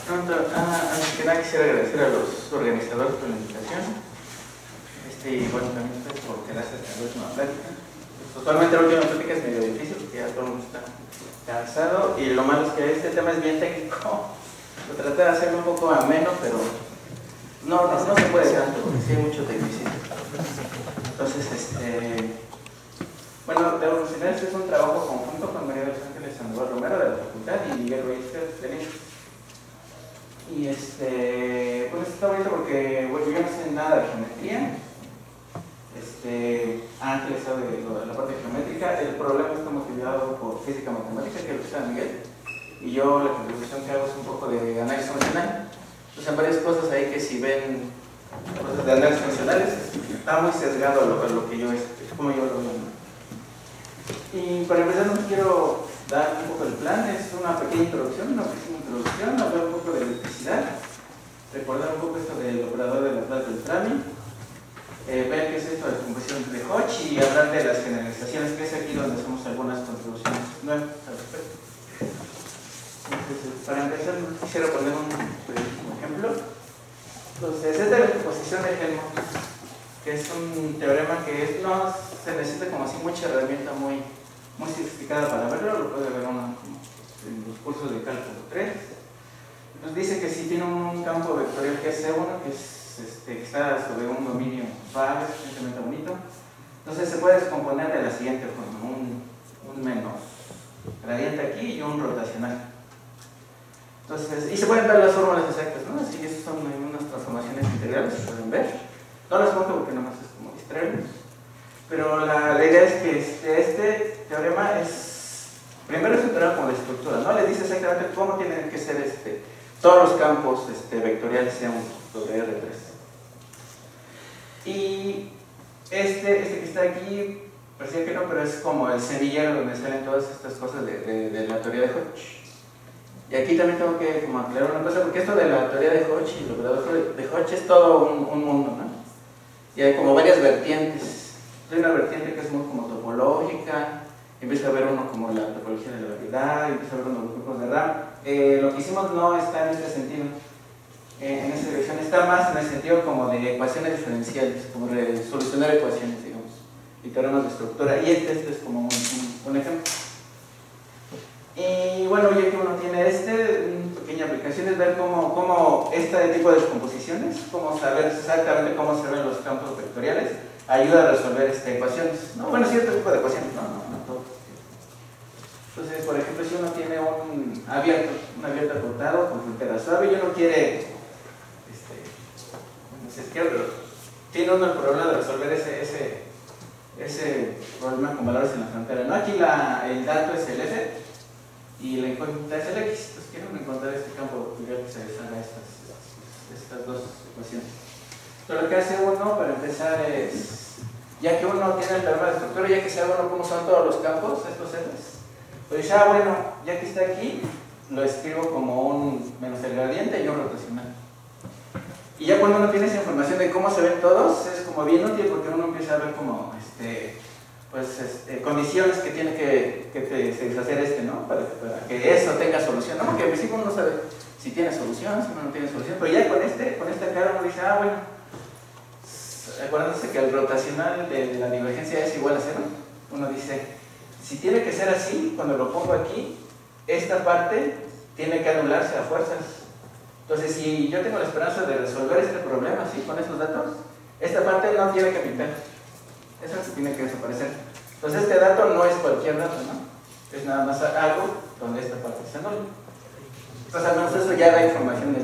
Antes que nada quisiera agradecer a los organizadores por la invitación. Y bueno, también ustedes por quedarse hasta la última plática. Usualmente la última plática es medio difícil porque ya todo el mundo está cansado y lo malo es que este tema es bien técnico. Lo traté de hacerlo un poco ameno, pero no se puede tanto porque sí hay mucho tecnicismo. Entonces, bueno, debo mencionar, este es un trabajo conjunto con María de los Ángeles Sandoval Romero de la Facultad y Miguel Register de Lima. Y pues está bonito porque bueno, yo no sé nada de geometría. Ángeles sabe de la parte geométrica. El problema está motivado por física matemática, que es lo que sabe Miguel. Y yo la contribución que hago es un poco de análisis funcional. Entonces, hay varias cosas ahí que si ven cosas de análisis funcionales, está muy sesgado a lo que yo es como yo lo veo. Y para empezar, no quiero dar un poco el plan, es una pequeña introducción, hablar un poco de electricidad, recordar un poco esto del operador de Laplace del Fermi, ver qué es esto de composición de Hodge y hablar de las generalizaciones, que es aquí donde hacemos algunas contribuciones nuevas al respecto. Entonces, para empezar, quisiera poner un ejemplo. Entonces, esta es la composición de Helmont, que es un teorema que no se necesita como así mucha herramienta muy sofisticada para verlo, lo puede ver uno en los cursos de cálculo 3. Nos dice que si tiene un campo vectorial que es C1, que está sobre un dominio suave, suficientemente bonito, entonces se puede descomponer de la siguiente forma: un menos gradiente aquí y un rotacional. Entonces, y se pueden dar las fórmulas exactas, ¿no? Así que esas son unas transformaciones integrales, se pueden ver. No las pongo porque nomás es como distraernos. Pero la idea es que este teorema primero es un teorema como de estructura, ¿no? Le dice exactamente cómo tienen que ser todos los campos vectoriales C1 sobre R3. Y que está aquí, parecía que no, pero es como el semillero donde salen todas estas cosas de la teoría de Hodge. Y aquí también tengo que como aclarar una cosa, porque esto de la teoría de Hodge y el operador de Hodge es todo un mundo, ¿no? Y hay como varias vertientes. Hay una vertiente que es muy como topológica, empieza a ver uno como la topología de la variedad, empieza a ver unos grupos de RAM. Lo que hicimos no está en este sentido, en esa dirección, está más en el sentido como de ecuaciones diferenciales, como de solucionar ecuaciones, digamos, y teoremas de estructura. Y este es como un ejemplo. Y bueno, ya que uno tiene una pequeña aplicación es ver cómo este tipo de descomposiciones, cómo saber exactamente cómo se ven los campos vectoriales, ayuda a resolver ecuaciones. No, bueno, cierto tipo de ecuaciones, no todo. Entonces, por ejemplo, si uno tiene un abierto acotado con frontera suave y uno quiere, no sé, tiene uno el problema de resolver ese problema con valores en la frontera, ¿no? Aquí el dato es el F y la incógnita es el X. Entonces quiero encontrar este campo vectorial que se deshaga estas dos ecuaciones. Pero lo que hace uno para empezar es, ya que uno tiene el teorema de estructura, ya que sabe uno cómo son todos los campos, estos Fs, pues dice, bueno, ya que está aquí, lo escribo como un menos el gradiente y un rotacional. Y ya cuando uno tiene esa información de cómo se ven todos, es como bien útil porque uno empieza a ver como condiciones que tiene que satisfacer ¿no? Para que eso tenga solución, ¿no? Porque al principio uno no sabe si tiene solución, si no tiene solución, pero ya con esta cara uno dice, bueno, acuérdense que el rotacional de la divergencia es igual a 0, uno dice, si tiene que ser así, cuando lo pongo aquí, esta parte tiene que anularse a fuerzas. Entonces, si yo tengo la esperanza de resolver este problema así, con estos datos, esta parte no tiene que pintar. Eso tiene que desaparecer. Entonces, este dato no es cualquier dato, ¿no? Es nada más algo donde esta parte se anula. Entonces, al menos eso ya da información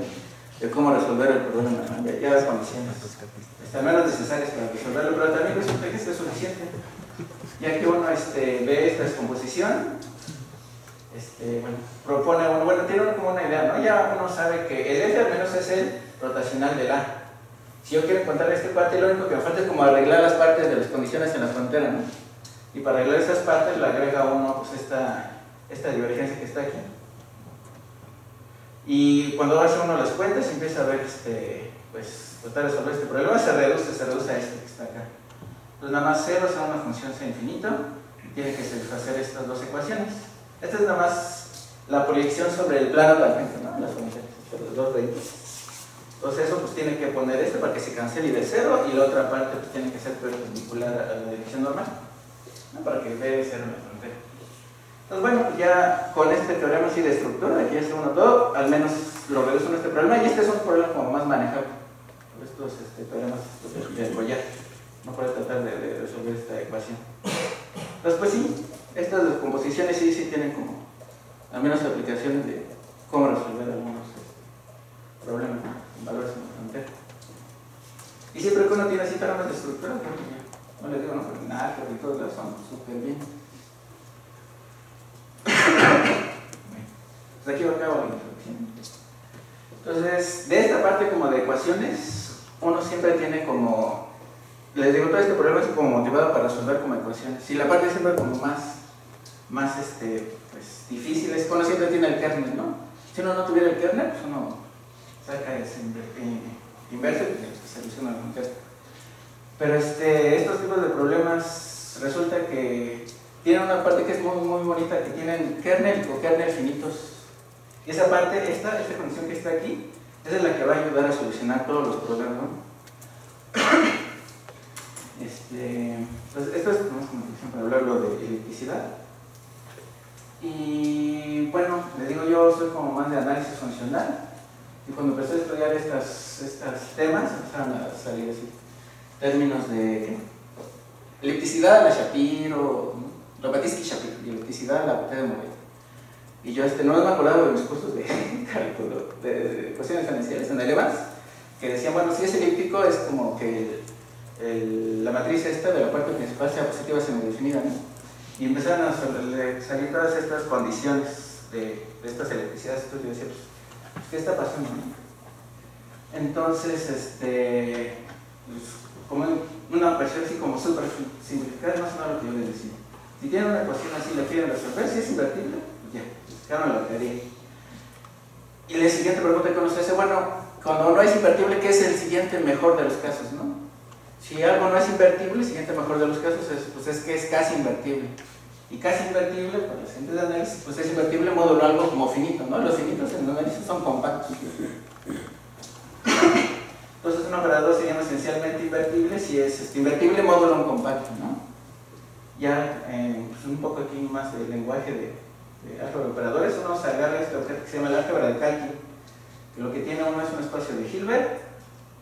de cómo resolver el problema, ¿no? Ya da condiciones. Al menos necesarias para resolverlo, pero también resulta que esto es suficiente. Ya que uno ve esta descomposición, propone uno, tiene uno como una idea, ¿no? Ya uno sabe que el F al menos es el rotacional del A. Si yo quiero encontrar esta parte, lo único que me falta es como arreglar las partes de las condiciones en la frontera, ¿no? Y para arreglar esas partes le agrega uno pues esta divergencia que está aquí. Y cuando hace uno las cuentas empieza a ver, pues tratar de resolver este problema, se reduce a este que está acá. Entonces nada más 0 será una función C infinito, tiene que satisfacer estas dos ecuaciones. Esta es nada más la proyección sobre el plano tangente, ¿no? Las fronteras. los dos reinos. Entonces eso pues tiene que poner esto para que se cancele de cero, y la otra parte pues tiene que ser perpendicular a la dirección normal, ¿no? Para que dé cero en la frontera. Entonces bueno, pues ya con este teorema así de estructura, aquí ya se uno todo, al menos lo reduce en este problema, y este es un problema como más manejable por estos teoremas de enrollar, no puede tratar de resolver esta ecuación. Entonces pues sí, estas descomposiciones sí tienen como al menos aplicaciones de cómo resolver algunos problemas, ¿no? En valores en la frontera. Y siempre que uno tiene así teoremas de estructura, no les digo, no, porque nada, porque todos los son súper bien. Pues aquí acabo la introducción. Entonces, de esta parte como de ecuaciones, uno siempre tiene como, les digo, todo este problema es como motivado para resolver como ecuaciones. Y la parte siempre como más pues, difícil es que uno siempre tiene el kernel, ¿no? Si uno no tuviera el kernel, pues uno saca ese inverso y se soluciona el contexto. Pero estos tipos de problemas resulta que tienen una parte que es muy bonita, que tienen kernel o kernel finitos. Y esa parte, esta condición que está aquí, esa es la que va a ayudar a solucionar todos los problemas, ¿no? Entonces, esto es como para hablarlo de electricidad. Y bueno, les digo, yo soy como más de análisis funcional. Y cuando empecé a estudiar estos temas, empezaron a salir así términos de electricidad, la Shapiro, ¿no? Lobatsky-Shapiro, y electricidad, la botella de Morel. Y yo no me acordaba de mis cursos de cálculo, de ecuaciones diferenciales en Elevas, que decían, bueno, si es elíptico es como que la matriz esta de la parte principal sea positiva semidefinida, ¿no? Y empezaron a salir todas estas condiciones de estas electricidades. Entonces yo decía, pues, ¿qué está pasando, no? Entonces, pues, como una versión así como súper simplificada, más o menos lo que yo les decía. Si tienen una ecuación así, la quieren resolver, si es invertible, pues ya, buscaron la teoría. Y la siguiente pregunta que uno se hace, bueno, cuando no es invertible, ¿qué es el siguiente mejor de los casos, no? Si algo no es invertible, el siguiente mejor de los casos es que es casi invertible. Y casi invertible, para los agentes de análisis, pues es invertible módulo algo como finito, ¿no? Los finitos en el análisis son compactos. Entonces un operador se llama esencialmente invertible si es invertible módulo un compacto, ¿no? Ya pues un poco aquí más del lenguaje de álgebra de operadores, uno se agarra este objeto que se llama el álgebra de Kaji, que lo que tiene uno es un espacio de Hilbert,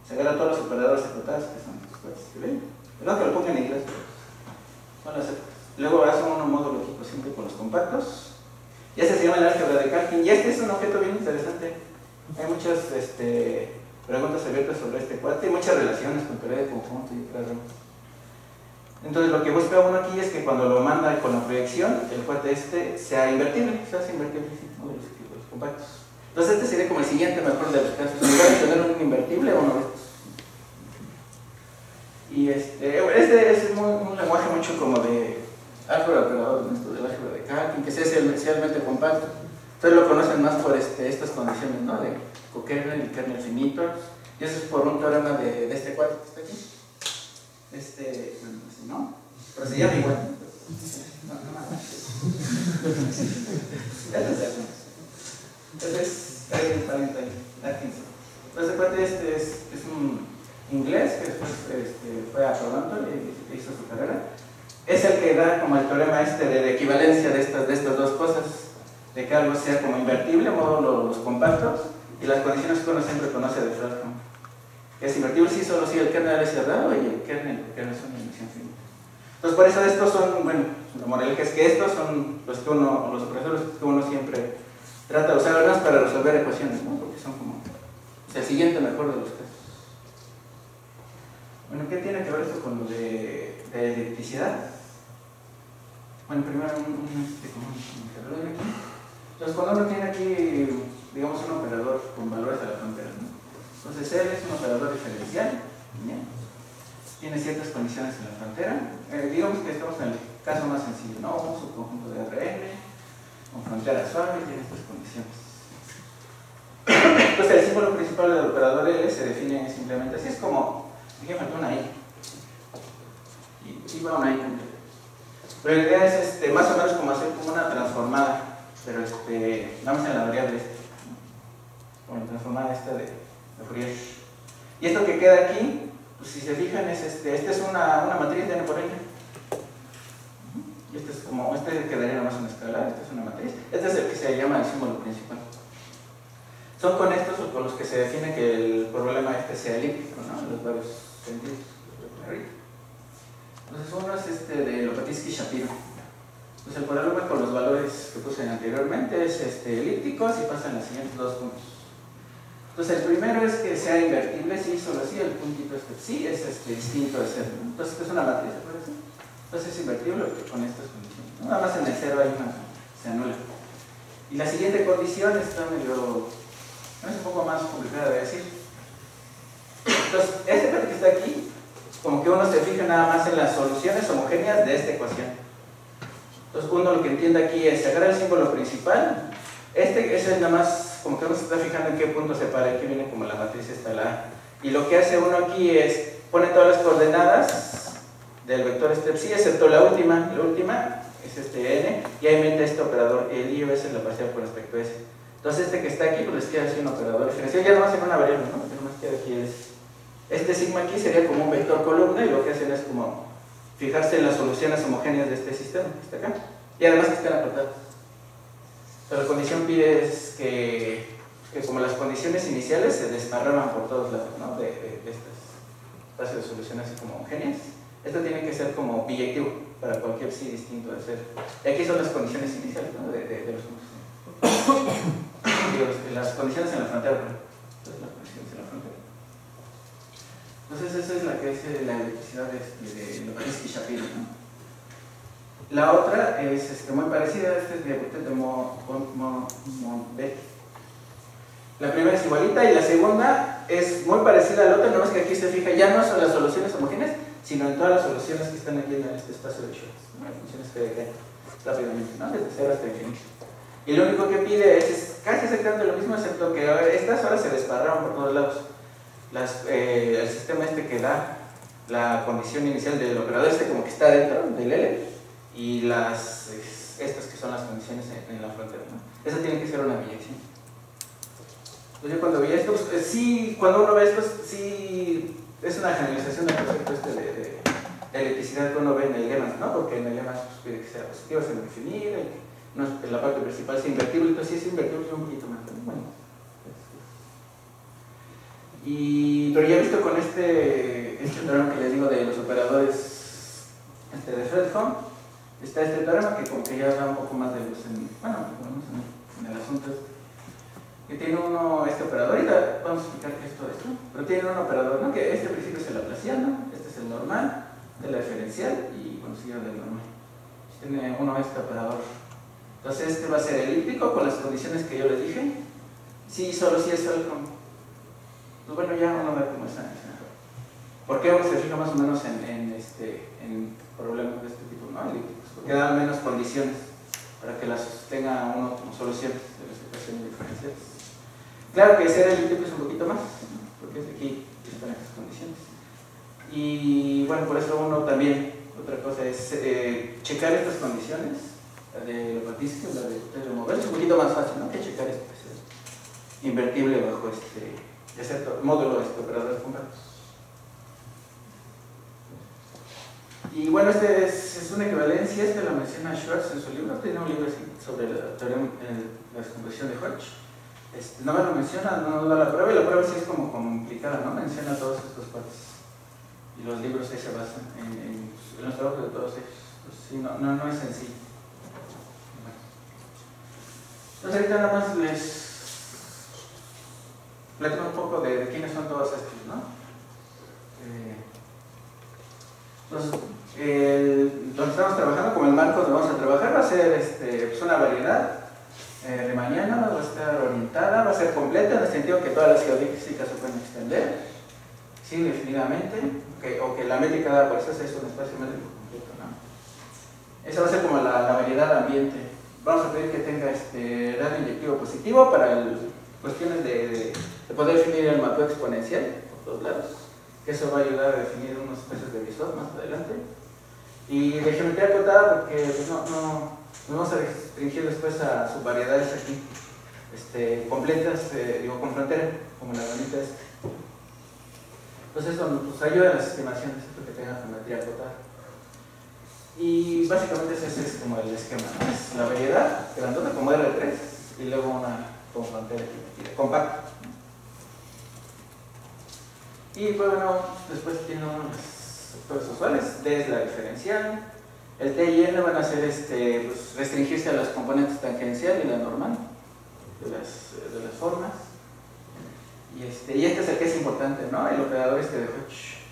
se agarra todos los operadores ejecutados, que son los cuates que ven, perdón que lo ponga en inglés, pero luego hace uno módulo aquí siempre con los compactos, y ese se llama el álgebra de Kaji, y este es un objeto bien interesante. Hay muchas preguntas abiertas sobre este cuate y muchas relaciones con teoría de conjunto y otras ramas. Entonces lo que busca uno aquí es que cuando lo manda con la proyección, el cuate sea invertible, se hace invertible, sí, uno de los compactos. Entonces este sería como el siguiente mejor de los casos, en lugar de tener un invertible, uno de estos. Y este es un lenguaje mucho como de álgebra de operadores, esto del álgebra de Kaji, que es esencialmente compacto. Entonces lo conocen más por estas condiciones, ¿no? De cokernel y kernel finitos. Y eso es por un teorema de este cuadro que está aquí. Bueno, así, ¿no? Pero se llama igual. No, entonces, este cuate es un inglés que después fue a Toronto y hizo su carrera. Es el que da como el teorema de equivalencia de estas dos cosas, de que algo sea como invertible, módulo los compactos, y las condiciones que uno siempre conoce de Fredholm. Es invertible si solo si el kernel es cerrado y el kernel es una dimensión finita. Entonces por eso estos son, bueno, la moraleja es que estos son los operadores que uno siempre trata de usar, al menos para resolver ecuaciones, ¿no? Porque son como el siguiente mejor de los casos. Bueno, ¿qué tiene que ver esto con lo de electricidad? Bueno, primero un operador aquí. Entonces cuando uno tiene aquí, digamos, un operador con valores a la frontera, ¿no? Entonces él es un operador diferencial, ¿bien? Tiene ciertas condiciones en la frontera. Digamos que estamos en el caso más sencillo, ¿no? Un subconjunto de Rn, con frontera suave, tiene estas condiciones. Entonces el símbolo principal del operador L se define simplemente así, es como, aquí me faltó una I. Y va una I completa. Pero la idea es más o menos como hacer como una transformada, pero vamos en la variable ¿no? transformada esta de Fourier. Y esto que queda aquí, pues si se fijan, esta es una matriz de n por n. Y este es como, este quedaría nomás una escalar, esta es una matriz. Este es el que se llama el símbolo principal. Son con estos con los que se define que el problema sea elíptico, ¿no? En los varios sentidos. Entonces uno es de Lopatinski-Shapiro. Pues el problema con los valores que puse anteriormente es elíptico si pasan los siguientes dos puntos. Entonces el primero es que sea invertible, sí, solo así, el puntito sí es distinto de cero, ¿no? Entonces es una matriz, ¿se parece? Entonces es invertible con estas condiciones, ¿no? Nada más en el cero hay una, se anula. Y la siguiente condición está medio, es un poco más complicada de decir. Entonces este parte que está aquí, como que uno se fija nada más en las soluciones homogéneas de esta ecuación. Entonces uno lo que entiende aquí es sacar el símbolo principal, es nada más como que uno se está fijando en qué punto se para, aquí viene como la matriz esta la A. Y lo que hace uno aquí es, pone todas las coordenadas del vector psi, excepto la última es n, y ahí mete este operador, el i es la parcial con respecto a s. Entonces que está aquí, pues les queda así un operador diferencial, ya no más en una variable, ¿no? Lo que más queda aquí es, sigma aquí sería como un vector columna, y lo que hacen es como fijarse en las soluciones homogéneas de este sistema que está acá, y además que están acotadas. Pero la condición pide es que como las condiciones iniciales se desparraman por todos lados, ¿no? de estas espacios de solución así como homogéneas. Esto tiene que ser como biyectivo para cualquier psi distinto de cero. Y aquí son las condiciones iniciales, ¿no? de los puntos. Las condiciones en la frontera. Entonces esa es la que es la electricidad de Lopatinski-Shapiro, ¿no? La otra es muy parecida, esta es de Boutet de Mondet. La primera es igualita y la segunda es muy parecida a la otra, no es que aquí se fija ya no son las soluciones homogéneas, sino en todas las soluciones que están aquí en este espacio de Schwartz, ¿no? Las funciones que hay rápidamente, ¿no? Desde 0 hasta infinito. Y lo único que pide es casi exactamente lo mismo, excepto que estas ahora se desparraron por todos lados. El sistema que da la condición inicial del operador como que está dentro del L, y estas que son las condiciones en la frontera, ¿no? Esa tiene que ser una biyección. Entonces yo cuando vi esto, pues, sí, cuando uno ve esto, sí es una generalización del concepto de electricidad que uno ve en el lema, ¿no? Porque en el lema pues, pide que sea positivo, se lo definir, la parte principal es invertible, entonces sí es invertible un poquito más también. Bueno, pero ya he visto con este teorema que les digo de los operadores de Fredholm, está este teorema que como que ya da un poco más de luz en el asunto que tiene uno operador, ahorita vamos a explicar qué es todo esto, pero tiene un operador, ¿no? Que este principio es el laplaciano, este es el normal, de la diferencial y consigue del normal. Tiene uno operador. Entonces este va a ser elíptico con las condiciones que yo les dije. Sí, solo si es Fredholm. Pues bueno, ya uno ve cómo está. ¿Por qué uno se fija más o menos en problemas de este tipo, ¿no? Elípticos? Porque dan menos condiciones para que las tenga uno como soluciones de las ecuaciones diferenciales. Claro que ser elíptico es un poquito más, ¿no? Porque aquí están estas condiciones. Y bueno, por eso uno también, otra cosa es checar estas condiciones, la de Lopatinski, la de Mover, es un poquito más fácil, ¿no? Que checar esto, que es invertible bajo excepto módulo de operadores compactos. Y bueno, es una equivalencia, la menciona Schwartz en su libro, tiene un libro así sobre la descomposición de Hodge. No me lo menciona, no da la prueba, y la prueba sí es como complicada, ¿no? Menciona todos estos partes. Y los libros ahí se basan en los trabajos de todos ellos. Pues sí, no es sencillo. Entonces ahorita nada más les platico un poco de quiénes son todos estos, ¿no? Entonces, donde estamos trabajando, como el marco donde vamos a trabajar, va a ser pues una variedad riemanniana, va a estar orientada, va a ser completa en el sentido que todas las geodésicas se pueden extender, sí, indefinidamente, o que la métrica dada por eso es un espacio métrico completo, ¿no? Esa va a ser como la variedad ambiente. Vamos a pedir que tenga radio inyectivo positivo para cuestiones de poder definir el mapeo exponencial por todos lados, que eso va a ayudar a definir unos especies de visor más adelante. Y de geometría acotada, porque pues, no nos vamos a restringir después a sus variedades aquí. completas, con frontera, como la ranita esta. Entonces eso nos ayuda a las estimaciones, que tengan geometría acotada. Y básicamente ese es como el esquema, ¿no? Es la variedad grandota como R3 y luego una con frontera compacta. Y pues bueno, después tiene unos sectores usuales. D es la diferencial. El T y N van a ser pues, restringirse a los componentes tangencial y la normal de las formas. Y este es el que es importante, ¿no? El operador de Hodge.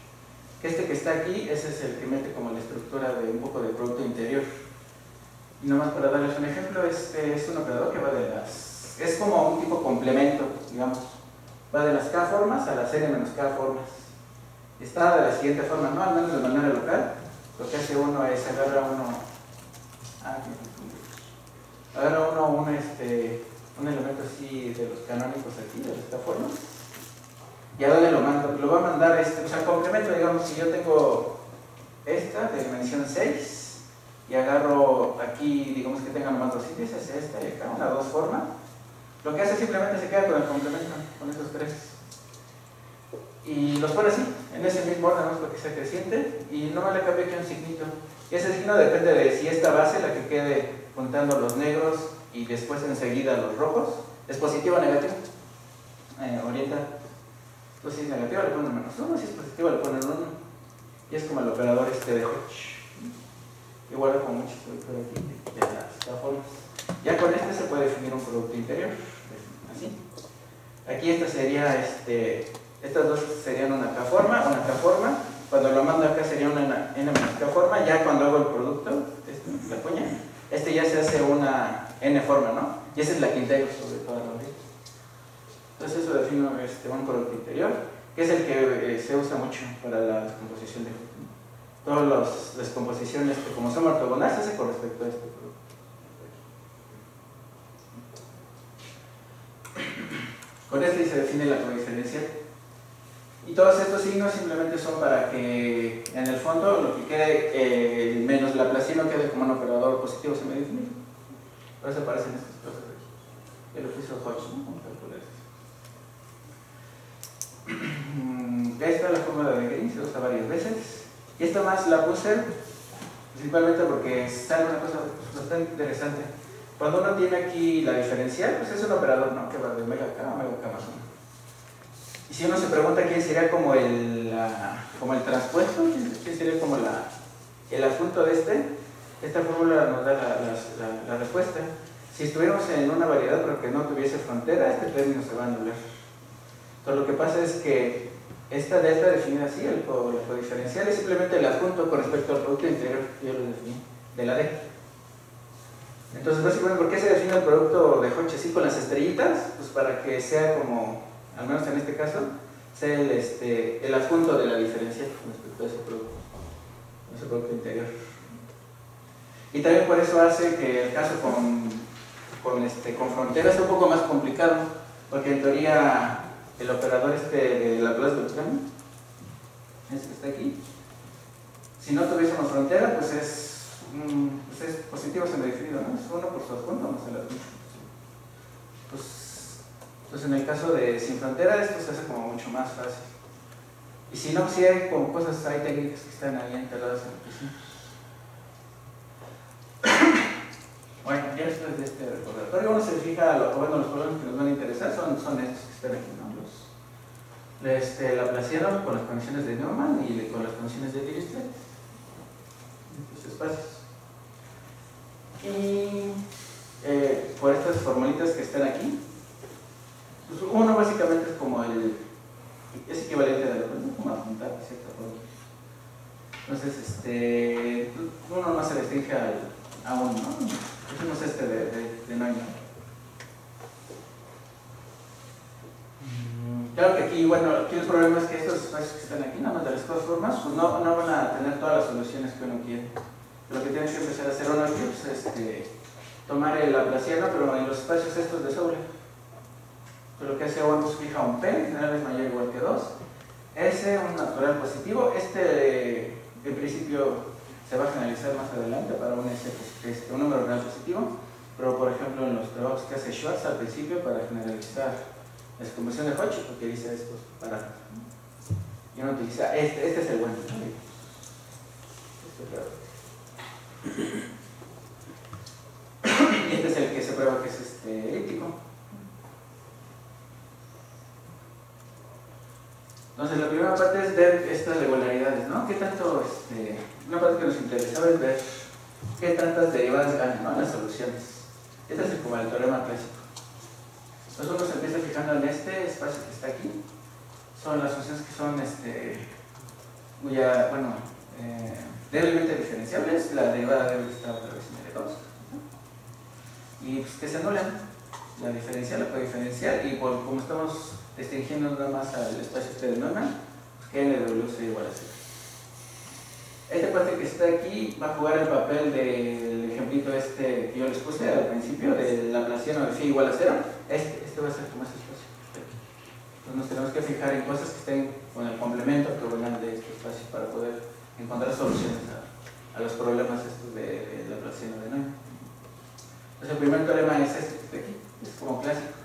Que está aquí, ese es el que mete como la estructura de un poco de producto interior. Y nomás para darles un ejemplo, es un operador que va de las... es como un tipo complemento, digamos. Va de las K formas a las N menos K formas. Está de la siguiente forma, ¿no? Al menos de manera local. Lo que hace uno es agarra un elemento así de los canónicos aquí, de esta forma. ¿Y a dónde lo mando? Lo va a mandar, o sea, complemento, digamos, si yo tengo esta de dimensión 6 y agarro aquí, digamos que tenga nomás dos índices, esta y acá, una dos forma, lo que hace simplemente se queda con el complemento, con esos tres. Y los pone así, en ese mismo orden, ¿no? Para que sea creciente, y no me le cambio aquí un signito. Y ese signo depende de si esta base, la que quede juntando los negros y después enseguida los rojos, es positivo o negativo. Orienta. Pues si es negativo le ponen -1, si es positivo le ponen 1. Y es como el operador de Hodge. Igual como mucho por aquí de las formas. Ya con se puede definir un producto interior. Así. Aquí estas dos serían una K forma, cuando lo mando acá sería una N menos K forma, ya cuando hago el producto, la cuña, ya se hace una N forma, ¿no? Y esa es la que integro sobre toda la vida. Entonces eso define un producto interior, que es el que se usa mucho para la descomposición de todas las descomposiciones que como son ortogonales se hace con respecto a este producto. Con se define la codiferencial. Y todos estos signos simplemente son para que en el fondo lo que quede menos laplaciano quede como un operador positivo semidefinido. Por eso aparecen estas cosas aquí. El oficio Hodge, ¿no? Vamos a calcular esto. Esta es la fórmula de Green, se usa varias veces. Y esta más la puse principalmente porque sale una cosa bastante interesante. Cuando uno tiene aquí la diferencial, pues es un operador, ¿no? Que va de omega K a omega K más 1. Y si uno se pregunta quién sería como el transpuesto, quién sería como el adjunto de esta fórmula nos da la respuesta. Si estuviéramos en una variedad pero que no tuviese frontera, este término se va a anular. Entonces lo que pasa es que esta delta definida así, la codiferencial, es simplemente el adjunto con respecto al producto interior que yo lo definí, de la D. Entonces básicamente, ¿por qué se define el producto de Hodge así con las estrellitas? Pues para que sea como, al menos en este caso, sea el adjunto de la diferencial con respecto a ese producto interior. Y también por eso hace que el caso con fronteras sea un poco más complicado, porque en teoría el operador de Laplace-Beltrán, este que está aquí, si no tuviésemos frontera, pues es positivo semidefinido, ¿no? Es uno por su adjunto más el adjunto. Entonces en el caso de sin frontera esto se hace como mucho más fácil. Y si no, si hay como cosas, hay técnicas que están ahí instaladas en la oficina. Bueno, ya después de este recordatorio uno se fija, los problemas que nos van a interesar son estos que están aquí, ¿no? Laplaciano con las condiciones de Neumann y con las condiciones de Dirichlet, estos espacios. Y por estas formulitas que están aquí, pues uno básicamente es como es equivalente a la como apuntar de cierta forma. Entonces, uno no se restringe a uno, ¿no? Hicimos de Neumann. Claro que aquí, bueno, aquí el problema es que estos espacios que están aquí, nada más de las dos formas, pues no van a tener todas las soluciones que uno quiere. Lo que tiene que empezar a hacer uno aquí es tomar el laplaciano, pero en los espacios estos de Soule. Lo que hace uno es fija un P, en general es mayor o igual que 2. S, un natural positivo. En principio se va a generalizar más adelante para un número real positivo. pero por ejemplo en los trabajos que hace Schwartz al principio para generalizar la descomposición de Hodge, utiliza estos parámetros. Y uno utiliza este es el bueno. Y este es el que se prueba que es elíptico. Entonces la primera parte es ver estas regularidades, ¿no? ¿Qué tanto, una parte que nos interesaba es ver qué tantas derivadas ganan, ¿no? Las soluciones. Este es como el teorema clásico. Entonces uno se empieza fijando en este espacio que está aquí. Son las funciones que son, débilmente diferenciables. La derivada debe estar otra vez en L2. Y pues que se anulan. La diferencial, la codiferencial, y como estamos restringiendo nada más al espacio de Neumann, pues que NW sea igual a 0. Esta parte que está aquí va a jugar el papel del ejemplito que yo les puse al principio, del laplaciano de phi igual a 0. Este va a ser como este espacio. Entonces nos tenemos que fijar en cosas que estén con el complemento ortogonal de este espacio para poder encontrar soluciones a los problemas estos de laplaciano de Neumann. Entonces el primer teorema es este que está aquí, es como clásico.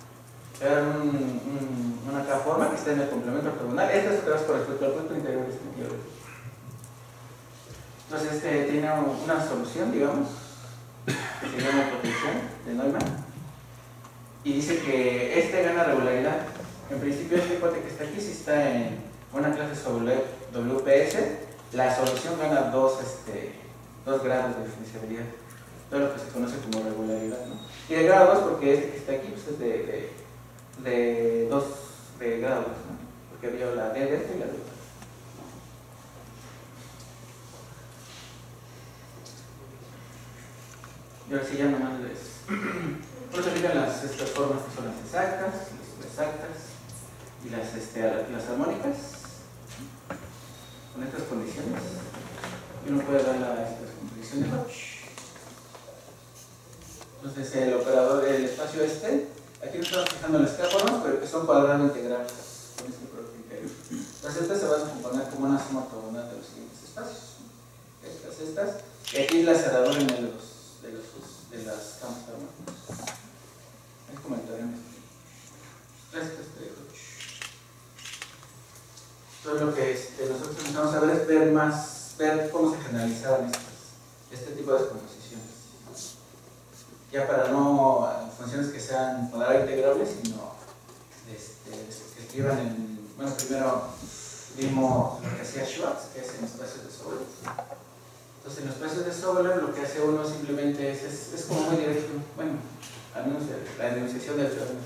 Era una K-forma que está en el complemento ortogonal. Esta es otra vez con respecto al punto interior de este teorema. Entonces tiene una solución, digamos, que se llama potencial de Neumann, y dice que gana regularidad. En principio este hipote que está aquí, si está en una clase sobre WPS, la solución gana 2 grados de diferenciabilidad, todo lo que se conoce como regularidad, ¿no? Y de grado 2 porque este que está aquí pues es de 2 grados, ¿no? Porque vio la D de este y la D de este. Y ahora sí ya nomás uno se fijan estas formas que son las exactas, las subexactas y las armónicas con estas condiciones, y uno puede dar esta composición de Hodge. Entonces el operador del espacio aquí nos estamos fijando en las K-formas, pero que son cuadrados integrales con este producto interior. Entonces se van a componer como una suma ortogonal de los siguientes espacios. Estas, y aquí la cerradura en de las campos armónicos. Es como el teorema. Entonces lo que nosotros empezamos a ver es ver cómo se generalizaban este tipo de descomposiciones. Ya para no funciones que sean cuadradas integrables, sino que escriban primero vimos lo que hacía Schwartz, que es en espacios de Sobolev. Entonces en los espacios de Sobolev lo que hace uno simplemente es como muy directo, al menos la enunciación del teorema.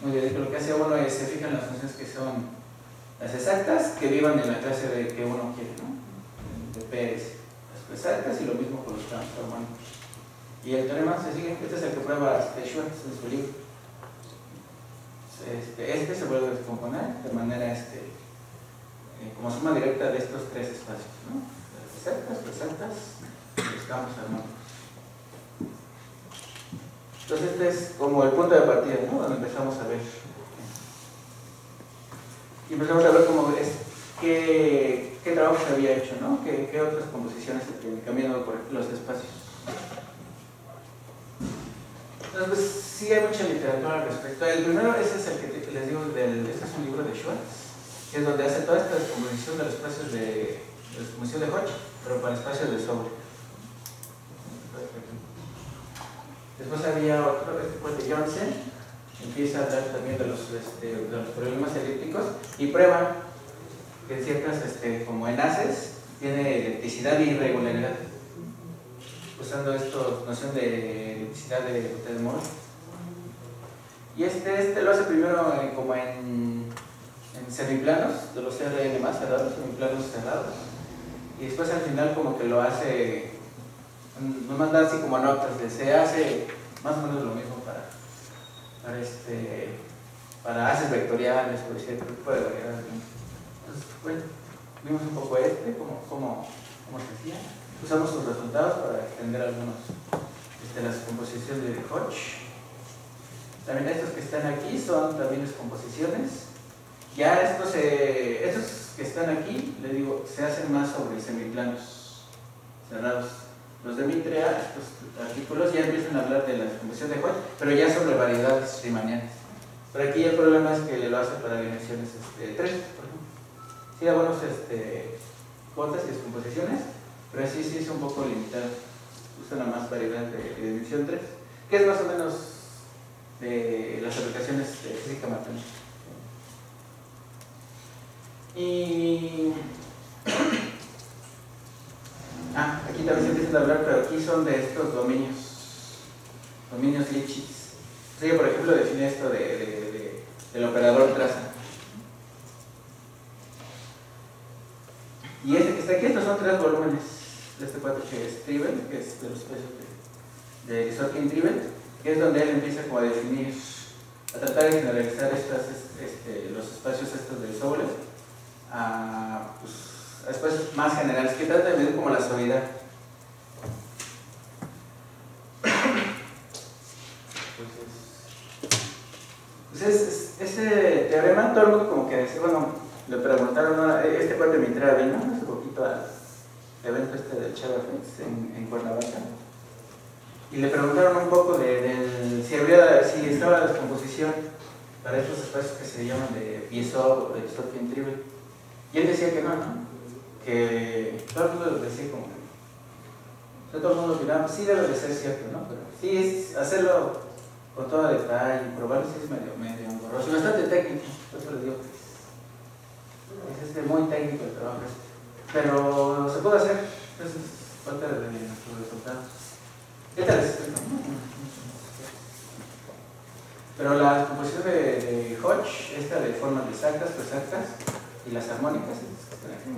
Muy directo, lo que hace uno es se fija en las funciones que son las exactas, que vivan en la clase que uno quiere, ¿no? De PS, las exactas, y lo mismo con los campos armónicos. Y el teorema se sigue, este es el que prueba Schwartz en su libro. Se vuelve a descomponer de manera como suma directa de estos tres espacios, ¿no? Las exactas y los campos armónicos. Entonces este es como el punto de partida, ¿no? Donde empezamos a ver. Y empezamos a ver cómo qué trabajo se había hecho, ¿no? Qué otras composiciones se tienen cambiando por los espacios. Entonces, pues, sí hay mucha literatura al respecto. El primero, ese es el que les digo, este es un libro de Schwartz, que es donde hace toda esta descomposición de los espacios de descomposición de Hodge, pero para espacios de Sobolev. Después había otro, de Johnson, empieza a hablar también de los problemas elípticos y prueba que ciertas, como enlaces, tiene electricidad y irregularidad, usando esta noción de electricidad de Moore. Y lo hace primero como en semiplanos, de los CRN más cerrados, semiplanos cerrados, y después al final como que lo hace, nos manda así como notas, se hace más o menos lo mismo para haces vectoriales, por cierto, tipo de variedades. Entonces, bueno, vimos un poco cómo se hacía. Usamos sus resultados para extender algunos las composiciones de Hodge. También estos que están aquí son también descomposiciones. Ya estos que están aquí, les digo, se hacen más sobre semiplanos cerrados. los de Mitrea, estos artículos, ya empiezan a hablar de la descomposición de Hodge, pero ya sobre variedades riemannianas. Pero aquí el problema es que lo hace para dimensiones 3, por ejemplo. Sí, da buenos cuotas y descomposiciones, pero sí es un poco limitado. Usa nada más variedad de dimensión 3, que es más o menos de las aplicaciones de física matemática. Y aquí también se empiezan a hablar, pero aquí son de estos dominios Lipschitz. Sí, por ejemplo, define esto del operador traza. Y este que está aquí, estos son 3 volúmenes de este cuate que es Trivel, que es de los espacios de Sorkin-Trivel, que es donde él empieza como a definir, a tratar de generalizar los espacios estos de Sobolev a espacios más generales, que trata de medir como la suavidad. Entonces, ese teorema, todo el mundo como que decía, bueno, le preguntaron, ¿no? Este cuate Mitrea vino hace poquito al evento del Chavafex en Cuernavaca, y le preguntaron un poco si estaba la descomposición para estos espacios que se llaman de Biesov o de Sorkin-Trivel, y él decía que no, que todo el mundo decía como que todo el mundo opinaba, sí debe de ser cierto, ¿no? Pero sí es hacerlo con todo detalle, probarlo sí es medio engorroso y bastante técnico, por eso les digo que es muy técnico el trabajo pero se puede hacer, entonces falta de nuestros resultados. ¿Qué tal es? Pero la descomposición de Hodge, esta de formas exactas, presactas y las armónicas,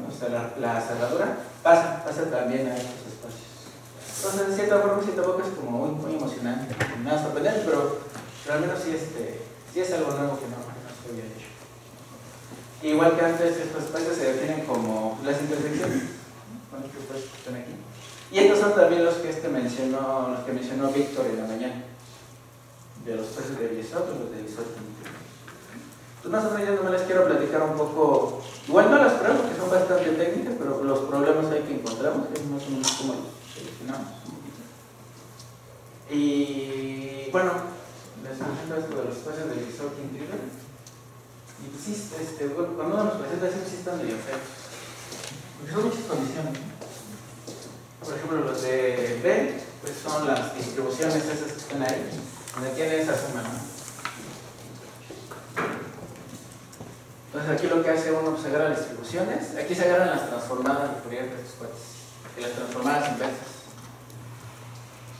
o sea, la cerradura, pasa también a estos espacios. Entonces, de cierta forma, es como muy emocionante, nada sorprendente, pero al menos sí es algo nuevo que no se había hecho. Igual que antes, estos espacios se definen como las intersecciones, con estos espacios que están aquí. Y estos son también los que mencionó Víctor en la mañana, de los espacios de Biesov y los de Sorkin. Pues más o menos yo no me les quiero platicar un poco, igual no las pruebas, que son bastante técnicas, pero los problemas ahí que encontramos, que es más o menos como los solucionamos. Y bueno, les presento esto de los espacios de Sorkin-Trivel. Y pues sí, cuando uno nos presenta eso, sí están medio feos, porque son muchas condiciones. Por ejemplo, los de B, pues son las distribuciones esas que están ahí, donde tiene esa suma, ¿no? Entonces aquí lo que hace uno, pues agarra las distribuciones, aquí se agarran las transformadas de Fourier de estos cuates, y las transformadas inversas.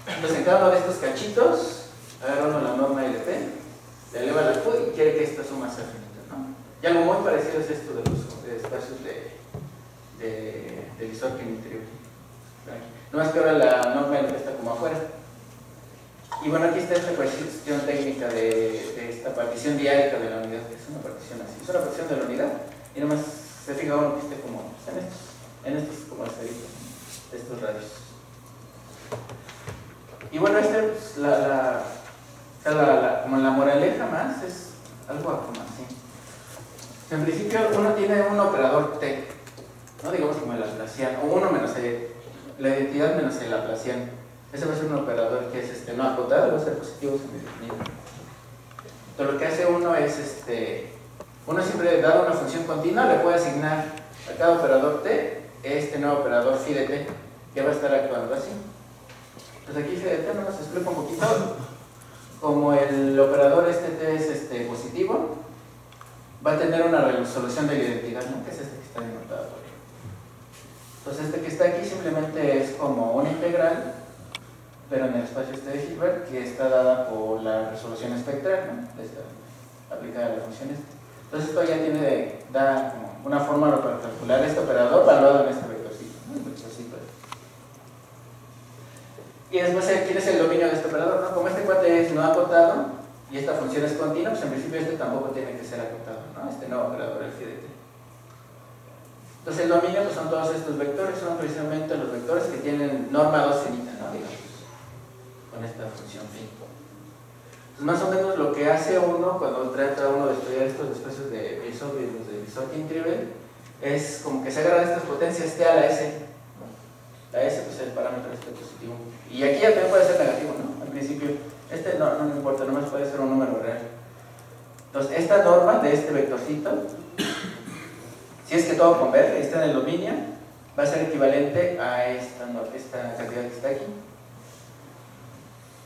Entonces en cada uno de estos cachitos, agarra uno la norma LP, le eleva la Q y quiere que esta suma sea finita, ¿no? Y algo muy parecido es esto de los espacios de Sorkin-Trivel. No más que ahora la norma LP está como afuera. Y bueno, aquí está esta cuestión técnica de esta partición diárica de la unidad, que es una partición así. Es una partición de la unidad y nomás se fija uno que esté como en estos como esferitos, estos radios. Y bueno, pues, como la moraleja más es algo como así. En principio uno tiene un operador T, ¿no? Digamos como el laplaciano, o 1 menos la identidad menos el laplaciano. Ese va a ser un operador que es no acotado, va a ser positivo semidefinido. Entonces lo que hace uno es, uno siempre dado una función continua le puede asignar a cada operador T este nuevo operador phi de T, que va a estar actuando así. Entonces aquí phi de T nos explica un poquito. Como el operador T es positivo, va a tener una resolución de la identidad, ¿no? Que es este que está denotado por ahí. Entonces este que está aquí simplemente es como una integral, pero en el espacio de Hilbert, que está dada por la resolución espectral, ¿no? Aplicada a la función esta. Entonces esto ya da como una fórmula para calcular este operador valuado en este vectorcito, ¿no? El vectorcito. Y después quién es el dominio de este operador, ¿no? Como este cuate es no acotado y esta función es continua, pues en principio este tampoco tiene que ser acotado, ¿no? Este nuevo operador, el phi de T. Entonces el dominio pues son todos estos vectores, son precisamente los vectores que tienen norma 2 finita, ¿no? Digamos, con esta función phi. Entonces más o menos lo que hace uno cuando trata uno de estudiar estos espacios de Biesov y los de Sorkin-Trivel es como que se agarra estas potencias T a la S, ¿no? La S pues el parámetro positivo. Y aquí ya también puede ser negativo, ¿no? Al principio, no me importa, nomás puede ser un número real. Entonces, esta norma de este vectorcito, si es que todo converge, está en el dominio, va a ser equivalente a esta cantidad que está aquí.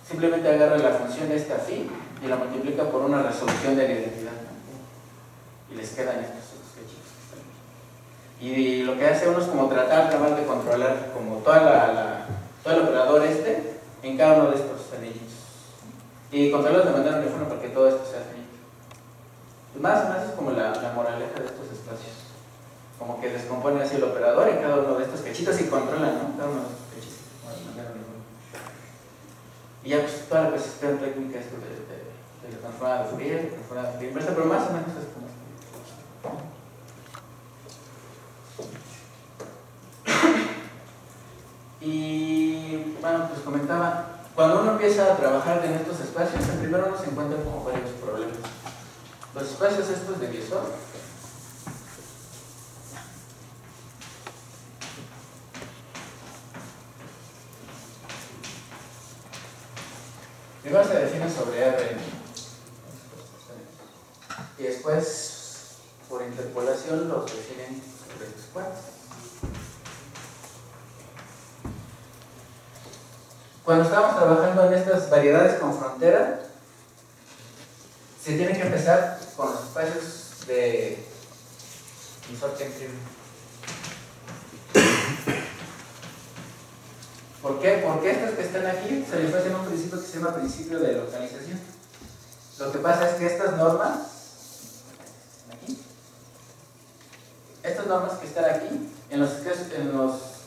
Simplemente agarra la función de esta phi y la multiplica por una resolución de la identidad, ¿no? Y les quedan estos otros cachitos que están aquí. Y lo que hace uno es como tratar de controlar como todo el operador en cada uno de estos anillitos. Y controlarlos de manera uniforme para que todo esto sea finito. Más o menos es como la moraleja de estos espacios. Como que descomponen así el operador en cada uno de estos cachitos y controlan, ¿no? Cada uno de estos cachitos de manera uniforme. Y ya pues toda la precisión técnica esto de la transformada de Fourier, transformada de Fourier inversa, pero más o menos es como esto. Y bueno, pues comentaba, cuando uno empieza a trabajar en estos espacios, en primero uno se encuentra como varios problemas. Los espacios estos de Biesov, primero se define sobre R y después por interpolación los definen sobre los cuadros. Cuando estamos trabajando en estas variedades con frontera, se tiene que empezar con los espacios de Biesov-Kentrivel. ¿Por qué? Porque estos que están aquí se les hace un principio que se llama principio de localización. Lo que pasa es que estas normas, aquí, estas normas que están aquí, en los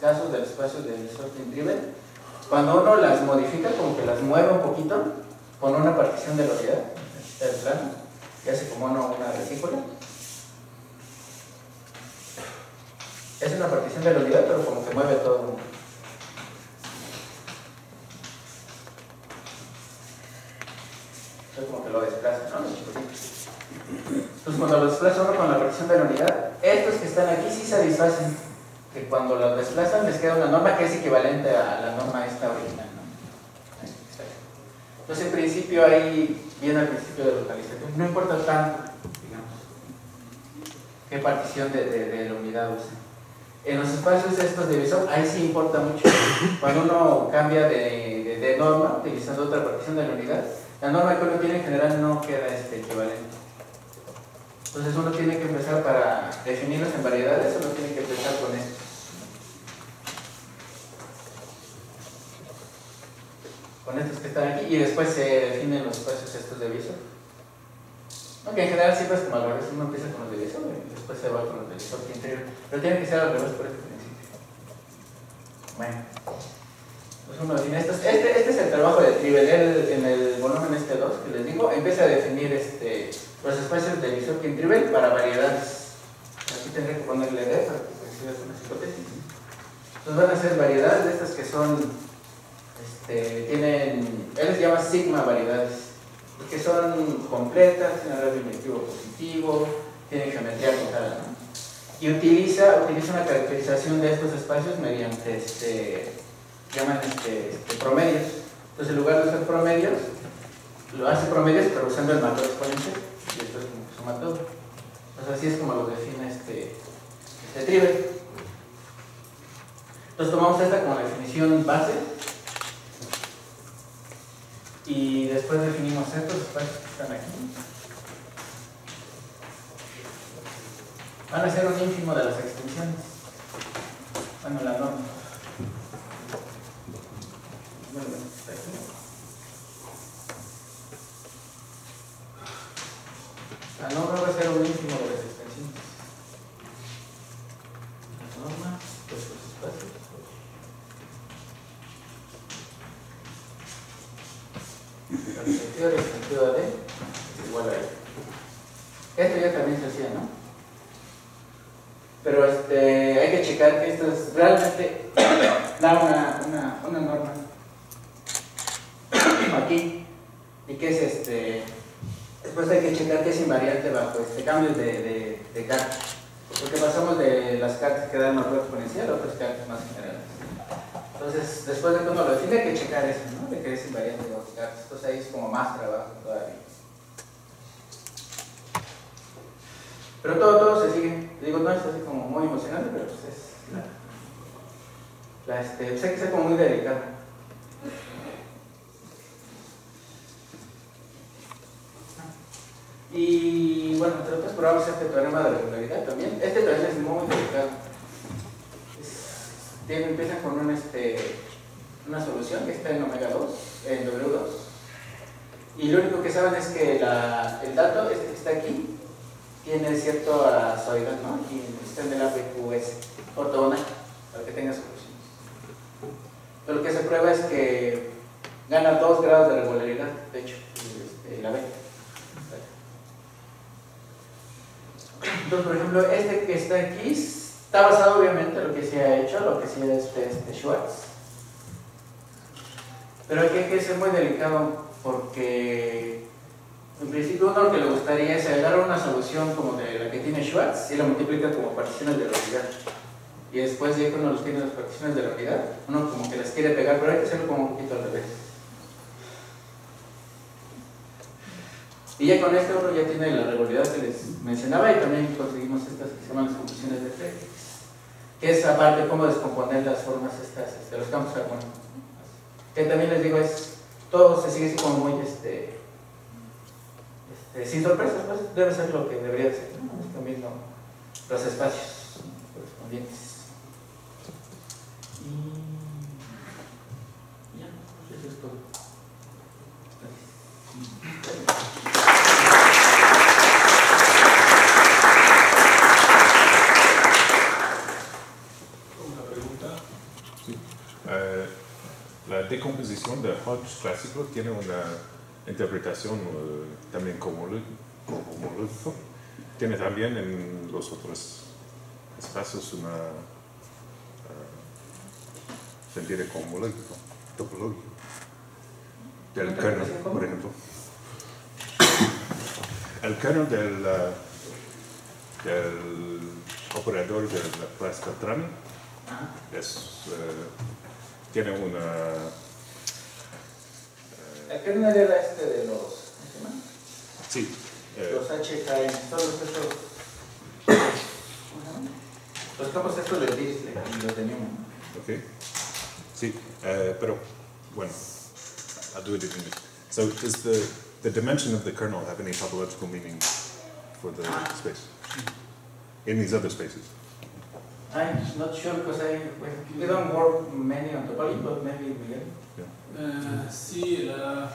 casos del espacio de Biesov-Kentrivel, cuando uno las modifica, como que las mueve un poquito, con una partición de la unidad, del plano, y hace como una vesícula. Es una partición de la unidad, pero como que mueve todo. Es como que lo desplaza, ¿no? Entonces, cuando lo desplaza uno con la partición de la unidad, estos que están aquí sí satisfacen que cuando los desplazan les queda una norma que es equivalente a la norma esta original, ¿no? Entonces, en principio, ahí viene el principio de localización. No importa tanto, digamos, qué partición de la unidad usa. En los espacios estos de Biesov, ahí sí importa mucho. Cuando uno cambia de norma, utilizando otra partición de la unidad, la norma que uno tiene en general no queda equivalente. Entonces uno tiene que empezar para definirlos en variedades, uno tiene que empezar con estos. Con estos que están aquí y después se definen los espacios estos de Biesov. Aunque en general siempre es como al revés, uno empieza con los de Biesov y después se va con los de Biesov-Kentrivel. Pero tiene que ser al revés por este principio. Bueno. Pues uno define estos. Este es el trabajo de Trivel en el volumen 2 que les digo, empieza a definir los espacios de Biesov-Kentrivel para variedades. Aquí tendré que ponerle D para que coincida con las hipótesis. Entonces van a ser variedades de estas que son, él les llama sigma variedades, que son completas, tienen radio invertido positivo, tienen geometría total, ¿no? Y utiliza una caracterización de estos espacios mediante llaman promedios. Entonces en lugar de usar promedios, lo hace promedios pero usando el marcador exponencial y esto es como que suma todo. Entonces así es como lo define Trivel. Entonces tomamos esta como la definición base y después definimos estos espacios que están aquí. Van a ser un ínfimo de las extensiones. Bueno, la norma. La norma va a ser un ínfimo de las extensiones. La norma, pues los espacios. El sentido del sentido de es igual a esto. Esto ya también se hacía, ¿no? Pero hay que checar que esto es realmente da una norma aquí y que es después hay que checar que es invariante bajo cambios de cartas, porque pasamos de las cartas que dan orden exponencial a otras cartas más generales. Entonces, después de que uno lo define, hay que checar eso, ¿no? De que es invariante de Gauss-Clark. Entonces ahí es como más trabajo todavía. Pero todo se sigue. Digo, no es así como muy emocionante, pero pues es pues hay que ser como muy delicado. Y bueno, entre otros probamos este teorema de regularidad también. Este también es muy delicado. Empiezan con una solución que está en omega 2, en W2. Y lo único que saben es que el dato, que está aquí, tiene cierta suavidad, ¿no? Aquí está en el APQS ortogonal, para que tenga soluciones. Pero lo que se prueba es que gana 2 grados de regularidad, de hecho, la B. Entonces, por ejemplo, que está aquí está basado obviamente en lo que se ha hecho, lo que sí es Schwartz. Pero hay que ser muy delicado porque en principio uno lo que le gustaría es agarrar una solución como de la que tiene Schwartz y la multiplica como particiones de la unidad. Y después de que uno los tiene las particiones de la unidad, uno como que las quiere pegar, pero hay que hacerlo como un poquito al revés. Y ya con esto uno ya tiene la regularidad que les mencionaba y también conseguimos estas que se llaman las conclusiones de Frege, que es aparte cómo descomponer las formas de los campos armónicos. Que también les digo, todo se sigue así como muy sin sorpresas, pues debe ser lo que debería de ser, ¿no? También los espacios correspondientes. Y ya, pues eso es todo. Una pregunta. Sí. La decomposición de Hodge clásico tiene una interpretación también cosmológica. Tiene también en los otros espacios una sentido cosmológico, topológico. Del kernel, por ejemplo. El kernel del operador de la clase Beltrami tiene una... El kernel era de los... ¿cómo se llama? Sí. Los HKM, todos estos... los campos estos de Dirichlet y los de Newman. Ok. Sí, pero bueno, I'll do it in English. So does the dimension of the kernel have any topological meaning for the space? In these other spaces? I'm not sure because we don't work many on topology, but maybe Miguel. Sí, la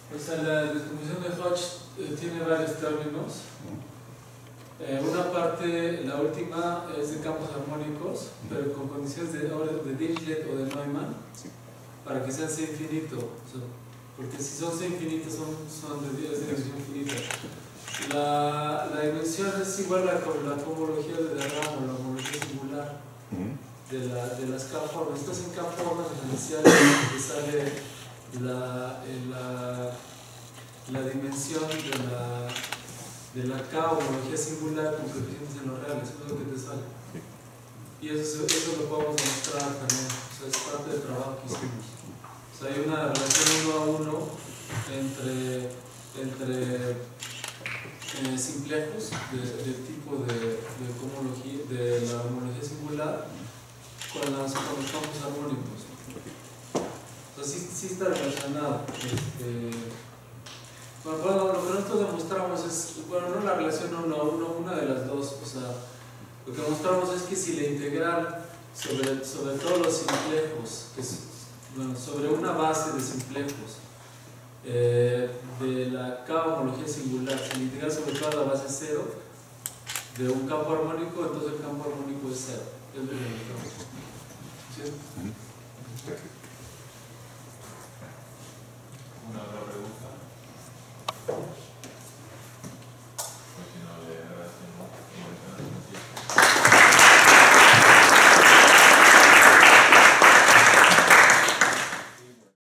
descomposición de Hodge tiene varios términos. Una parte, la última, es de campos armónicos, pero con condiciones de Dirichlet o de Neumann, para que sean C infinito. Porque si son C infinitos, son de dimensión infinita. La dimensión es igual a la homología de Derram o la homología singular de las K-formas. Estas en K-formas diferenciales que sale la dimensión de la K homología singular con coeficientes en los reales. Eso es lo que te sale. Y eso lo podemos demostrar también. O sea, es parte del trabajo que hicimos. O sea, hay una relación 1 a 1 entre simplejos del tipo de la homología singular con los campos armónicos. O sea, sí está relacionado. Bueno, lo que nosotros demostramos es, bueno, no la relación 1 a 1, una de las dos. O sea, lo que mostramos es que si la integral sobre todos los simplejos, sobre una base de simplejos de la K homología singular, si la integral sobre toda la base 0 de un campo armónico, entonces el campo armónico